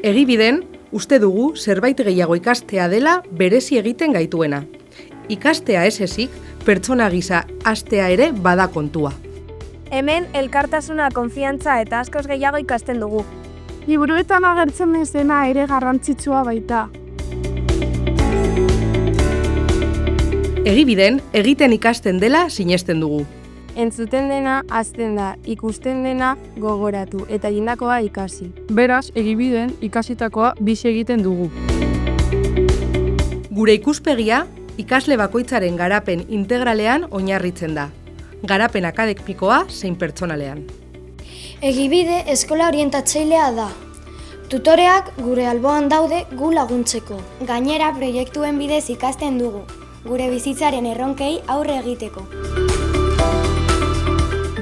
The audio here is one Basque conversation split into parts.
Egibiden, uste dugu zerbait gehiago ikastea dela berezi egiten gaituena. Ikastea ez ezik, pertsona gisa hastea ere bada kontua. Hemen elkartasuna, konfiantza eta askoz gehiago ikasten dugu. Liburuetan agertzen ez dena ere garrantzitsua baita. Egibiden, egiten ikasten dela sinesten dugu. Entzuten dena hazten da, ikusten dena gogoratu eta egindakoa ikasi. Beraz, egibiden ikasitakoa bizi egiten dugu. Gure ikuspegia, ikasle bakoitzaren garapen integralean oinarritzen da. Garapen akademikoa zein pertsonalean. Egibide eskola orientatzailea da. Tutoreak gure alboan daude gu laguntzeko. Gainera proiektuen bidez ikasten dugu, gure bizitzaren erronkei aurre egiteko.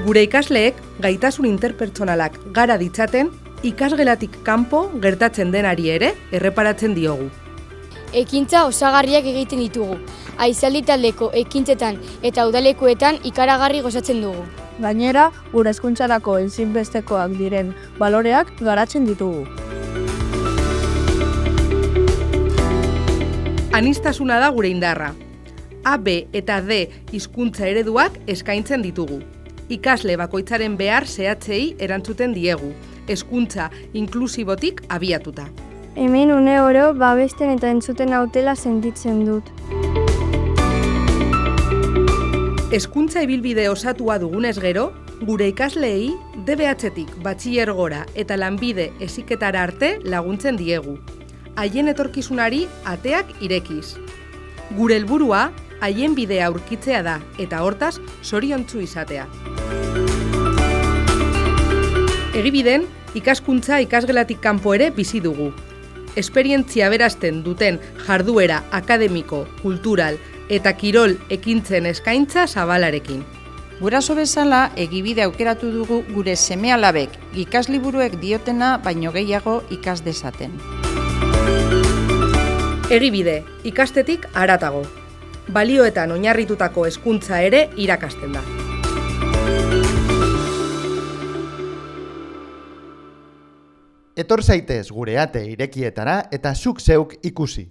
Gure ikasleek gaitasun interpertsonalak gara ditzaten, ikasgelatik kanpo gertatzen denari ere erreparatzen diogu. Ekintza osagarriak egiten ditugu. Aizaldi taldeko ekintzetan eta udalekuetan ikaragarri gozatzen dugu. Gainera, gure hezkuntzarako ezinbestekoak diren baloreak garatzen ditugu. Aniztasuna da gure indarra. A, B eta D hizkuntza ereduak eskaintzen ditugu. Ikasle bakoitzaren behar zehatzei erantzuten diegu, hezkuntza inklusibotik abiatuta. Hemen une oro babesten eta entzuten nautela sentitzen dut. Hezkuntza ibilbide osatua dugunez gero, gure ikasleei DBH-tik batxilergora eta lanbide heziketara arte laguntzen diegu. Haien etorkizunari ateak irekiz. Gure helburua haien bidea aurkitzea da eta hortaz zoriontsu izatea. Egibiden, ikaskuntza ikasgelatik kanpo ere bizi dugu. Esperientzia berazten duten jarduera akademiko, kultural eta kirol ekintzen eskaintza zabalarekin. Guraso bezala, egibide aukeratu dugu gure seme-alabek ikasliburuek diotena baino gehiago ikas dezaten. Egibide, ikastetik haratago. Balioetan oinarritutako hezkuntza ere irakasten da. Etor zaitez gure ate irekietara eta zuk zeuk ikusi.